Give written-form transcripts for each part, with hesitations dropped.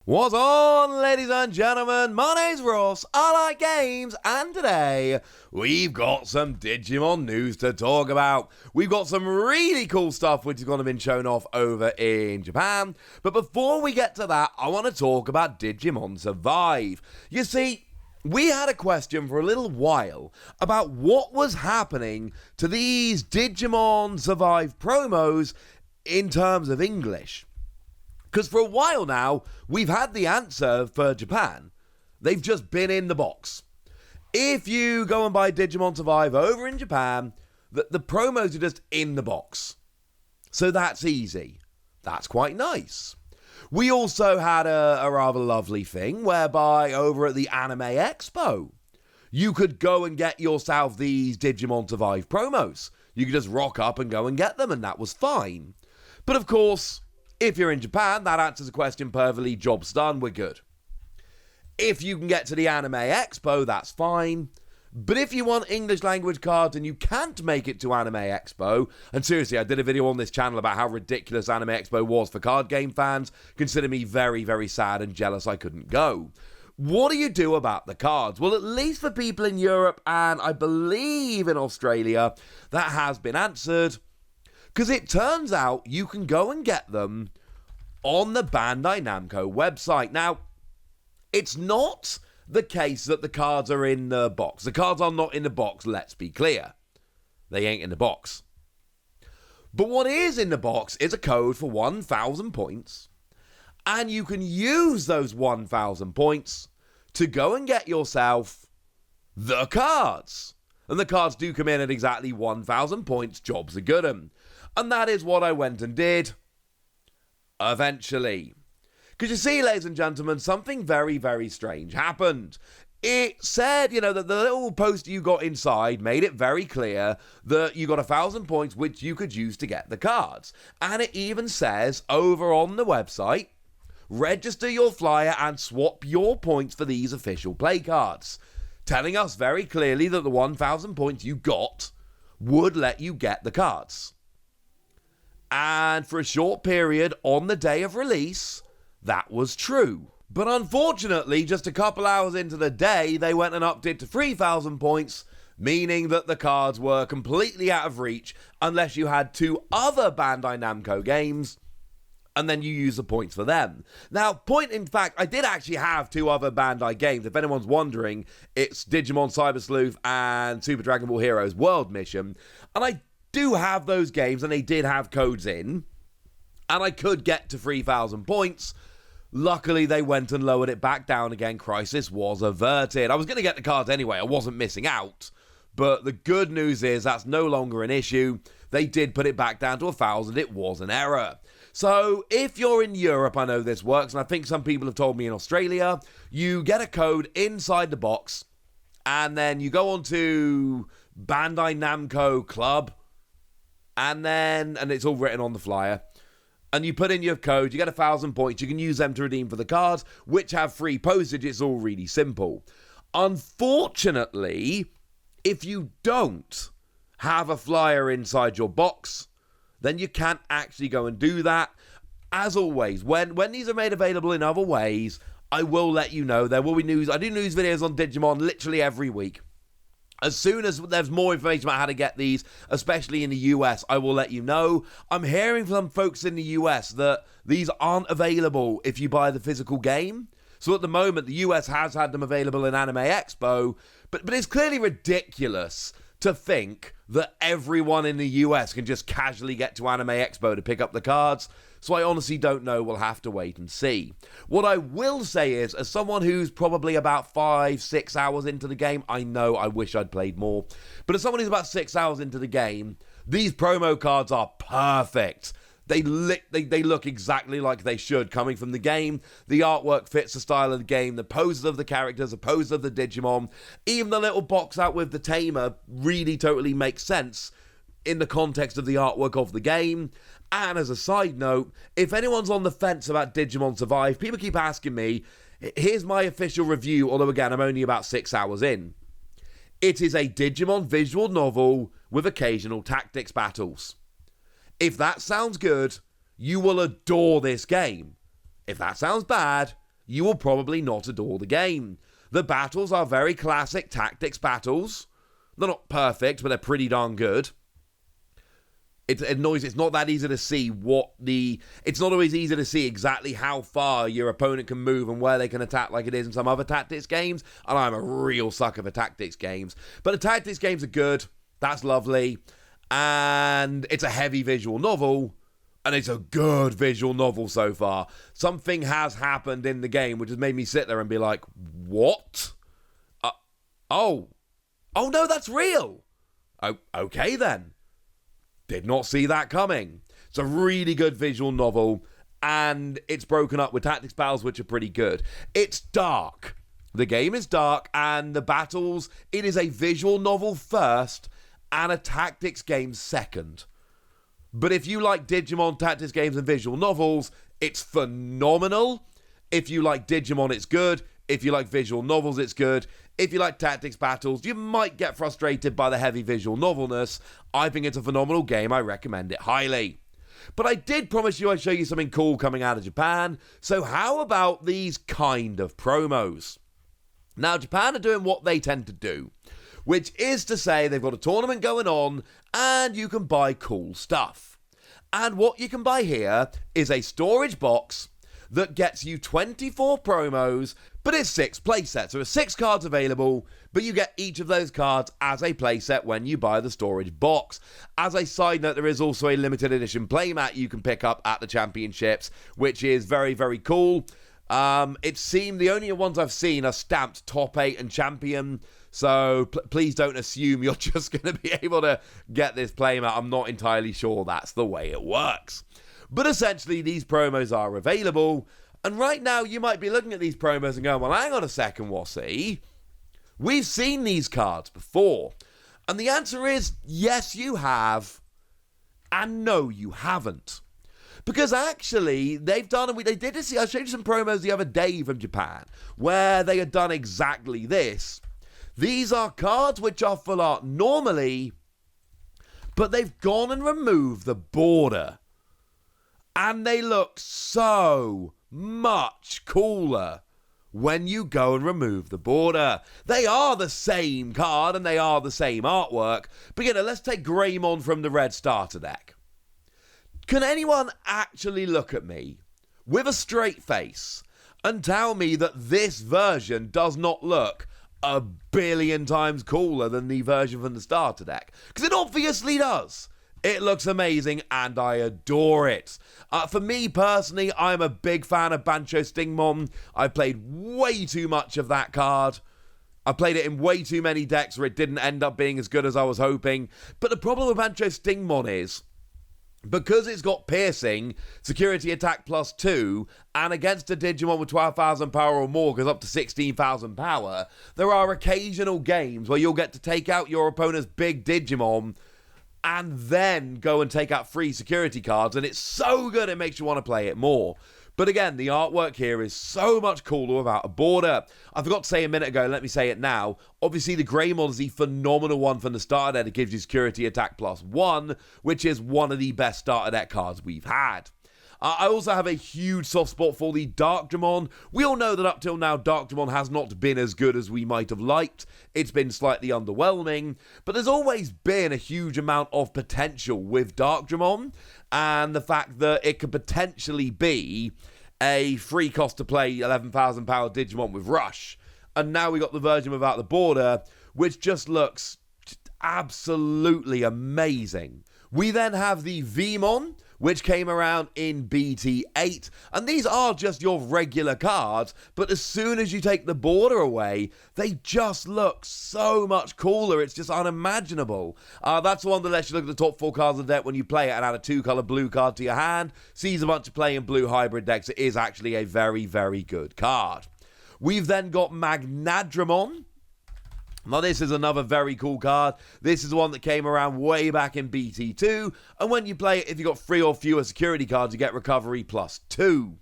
What's on, ladies and gentlemen? My name's Ross, I like games, and today we've got some Digimon news to talk about. We've got some really cool stuff which is going to have been shown off over in Japan. But before we get to that, I want to talk about Digimon Survive. You see, we had a question for a little while about what was happening to these Digimon Survive promos in terms of English. Because for a while now, we've had the answer for Japan. They've just been in the box. If you go and buy Digimon Survive over in Japan, the promos are just in the box. So that's easy. That's quite nice. We also had a rather lovely thing whereby over at the Anime Expo, you could go and get yourself these Digimon Survive promos. You could just rock up and go and get them, and that was fine. But of course, if you're in Japan, that answers the question perfectly. Job's done, we're good. If you can get to the Anime Expo, that's fine. But if you want English language cards and you can't make it to Anime Expo, and seriously, I did a video on this channel about how ridiculous Anime Expo was for card game fans, consider me very, very sad and jealous I couldn't go. What do you do about the cards? Well, at least for people in Europe and I believe in Australia, that has been answered. Because it turns out you can go and get them on the Bandai Namco website. Now, it's not the case that the cards are in the box. The cards are not in the box, let's be clear. They ain't in the box. But what is in the box is a code for 1,000 points. And you can use those 1,000 points to go and get yourself the cards. And the cards do come in at exactly 1,000 points. Jobs are good 'un. And that is what I went and did, eventually. Because you see, ladies and gentlemen, something very, very strange happened. It said, that the little poster you got inside made it very clear that you got 1,000 points which you could use to get the cards. And it even says over on the website, register your flyer and swap your points for these official play cards. Telling us very clearly that the 1,000 points you got would let you get the cards. And for a short period on the day of release, that was true. But unfortunately, just a couple hours into the day, they went and upped it to 3,000 points, meaning that the cards were completely out of reach unless you had two other Bandai Namco games, and then you use the points for them. Now, in fact, I did actually have two other Bandai games. If anyone's wondering, it's Digimon Cyber Sleuth and Super Dragon Ball Heroes World Mission, and I do have those games, and they did have codes in, and I could get to 3,000 points. Luckily, they went and lowered it back down again. Crisis was averted. I was going to get the cards anyway. I wasn't missing out. But the good news is that's no longer an issue. They did put it back down to 1,000. It was an error. So if you're in Europe, I know this works, and I think some people have told me in Australia, you get a code inside the box, and then you go on to Bandai Namco Club, and it's all written on the flyer, and you put in your code, you get 1,000 points, you can use them to redeem for the cards, which have free postage. It's all really simple. Unfortunately, if you don't have a flyer inside your box, then you can't actually go and do that. As always, when these are made available in other ways, I will let you know. There will be news. I do news videos on Digimon literally every week. As soon as there's more information about how to get these, especially in the US, I will let you know. I'm hearing from folks in the US that these aren't available if you buy the physical game. So at the moment, the US has had them available in Anime Expo, but it's clearly ridiculous to think that everyone in the US can just casually get to Anime Expo to pick up the cards. So I honestly don't know. We'll have to wait and see. What I will say is, as someone who's probably about 5-6 hours into the game, I know I wish I'd played more, but as someone who's about 6 hours into the game, these promo cards are perfect. They look exactly like they should coming from the game. The artwork fits the style of the game. The poses of the characters, the poses of the Digimon. Even the little box out with the tamer really totally makes sense in the context of the artwork of the game. And as a side note, if anyone's on the fence about Digimon Survive, people keep asking me, here's my official review, although again, I'm only about 6 hours in. It is a Digimon visual novel with occasional tactics battles. If that sounds good, you will adore this game. If that sounds bad, you will probably not adore the game. The battles are very classic tactics battles. They're not perfect, but they're pretty darn good. It's not that easy to see it's not always easy to see exactly how far your opponent can move and where they can attack like it is in some other tactics games, and I'm a real sucker for tactics games. But the tactics games are good, that's lovely, and it's a heavy visual novel, and it's a good visual novel so far. Something has happened in the game which has made me sit there and be like, what? Oh no, that's real! Oh, okay then. Did not see that coming. It's a really good visual novel, and it's broken up with tactics battles, which are pretty good. It's dark. The game is dark, and the battles, it is a visual novel first, and a tactics game second. But if you like Digimon tactics games and visual novels, it's phenomenal. If you like Digimon, it's good. If you like visual novels, it's good. If you like tactics battles, you might get frustrated by the heavy visual novelness. I think it's a phenomenal game. I recommend it highly. But I did promise you I'd show you something cool coming out of Japan. So how about these kind of promos? Now, Japan are doing what they tend to do, which is to say they've got a tournament going on and you can buy cool stuff. And what you can buy here is a storage box that gets you 24 promos, but it's 6 playsets. So there's 6 cards available, but you get each of those cards as a playset when you buy the storage box. As a side note, there is also a limited edition playmat you can pick up at the championships, which is very, very cool. It seemed the only ones I've seen are stamped top 8 and champion, so please don't assume you're just going to be able to get this playmat. I'm not entirely sure that's the way it works. But essentially, these promos are available, and right now you might be looking at these promos and going, well, hang on a second, Wassy. We've seen these cards before. And the answer is, yes, you have, and no, you haven't. Because actually, they've done, and they did this, I showed you some promos the other day from Japan, where they had done exactly this. These are cards which are full art normally, but they've gone and removed the border. And they look so much cooler when you go and remove the border. They are the same card and they are the same artwork. But let's take Greymon from the red starter deck. Can anyone actually look at me with a straight face and tell me that this version does not look a billion times cooler than the version from the starter deck? Because it obviously does. It looks amazing, and I adore it. For me, personally, I'm a big fan of Bancho Stingmon. I've played way too much of that card. I played it in way too many decks where it didn't end up being as good as I was hoping. But the problem with Bancho Stingmon is, because it's got piercing, security attack +2, and against a Digimon with 12,000 power or more goes up to 16,000 power, there are occasional games where you'll get to take out your opponent's big Digimon and then go and take out free security cards, and it's so good it makes you want to play it more. But again, the artwork here is so much cooler without a border. I forgot to say a minute ago, let me say it now. Obviously, the Greymon is the phenomenal one from the starter deck that gives you security attack +1, which is one of the best starter deck cards we've had. I also have a huge soft spot for the Darkdramon. We all know that up till now, Darkdramon has not been as good as we might have liked. It's been slightly underwhelming, but there's always been a huge amount of potential with Darkdramon, and the fact that it could potentially be a free cost to play 11,000 power Digimon with Rush. And now we got the version without the border, which just looks absolutely amazing. We then have the Vmon, which came around in BT8, and these are just your regular cards, but as soon as you take the border away, they just look so much cooler. It's just unimaginable. That's the one that lets you look at the top 4 cards of the deck when you play it and add a 2-color blue card to your hand. Sees a bunch of play in blue hybrid decks. It is actually a very, very good card. We've then got Magnadramon. Now, this is another very cool card. This is the one that came around way back in BT2. And when you play it, if you've got 3 or fewer security cards, you get recovery +2.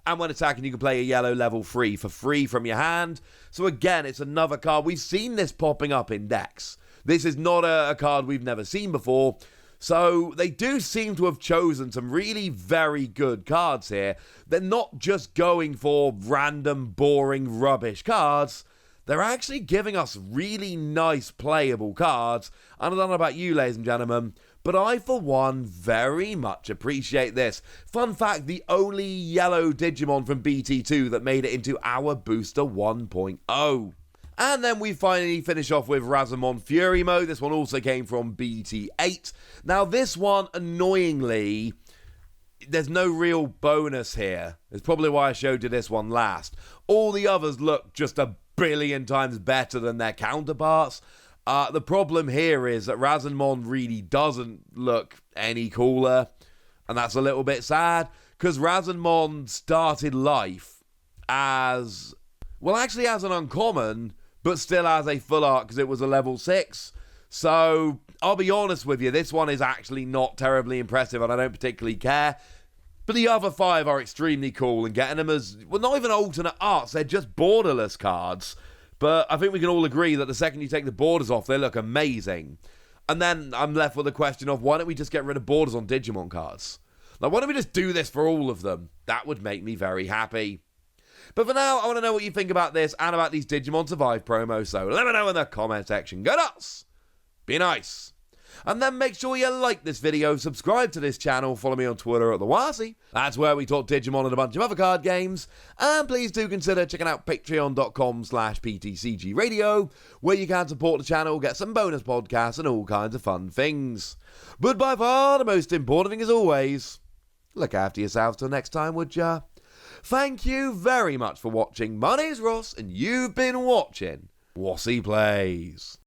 And when attacking, you can play a yellow level 3 for free from your hand. So again, it's another card. We've seen this popping up in decks. This is not a card we've never seen before. So they do seem to have chosen some really very good cards here. They're not just going for random, boring, rubbish cards. They're actually giving us really nice playable cards. And I don't know about you, ladies and gentlemen, but I, for one, very much appreciate this. Fun fact, the only yellow Digimon from BT2 that made it into our Booster 1.0. And then we finally finish off with Razamon Fury Mode. This one also came from BT8. Now, this one, annoyingly, there's no real bonus here. It's probably why I showed you this one last. All the others look just a billion times better than their counterparts. The problem here is that Razamon really doesn't look any cooler, and that's a little bit sad, because Razamon started life as, well, actually as an uncommon, but still as a full art because it was a level 6. So, I'll be honest with you, this one is actually not terribly impressive, and I don't particularly care. But the other 5 are extremely cool, and getting them as, well, not even alternate arts, they're just borderless cards. But I think we can all agree that the second you take the borders off, they look amazing. And then I'm left with the question of, why don't we just get rid of borders on Digimon cards? Like, why don't we just do this for all of them? That would make me very happy. But for now, I want to know what you think about this and about these Digimon Survive promos, so let me know in the comment section. Go nuts! Be nice! And then make sure you like this video, subscribe to this channel, follow me on Twitter at TheWasi. That's where we talk Digimon and a bunch of other card games. And please do consider checking out patreon.com/PTCGradio, where you can support the channel, get some bonus podcasts and all kinds of fun things. But by far the most important thing, as always, look after yourselves till next time, would ya? Thank you very much for watching. My name's Ross, and you've been watching Wasi Plays.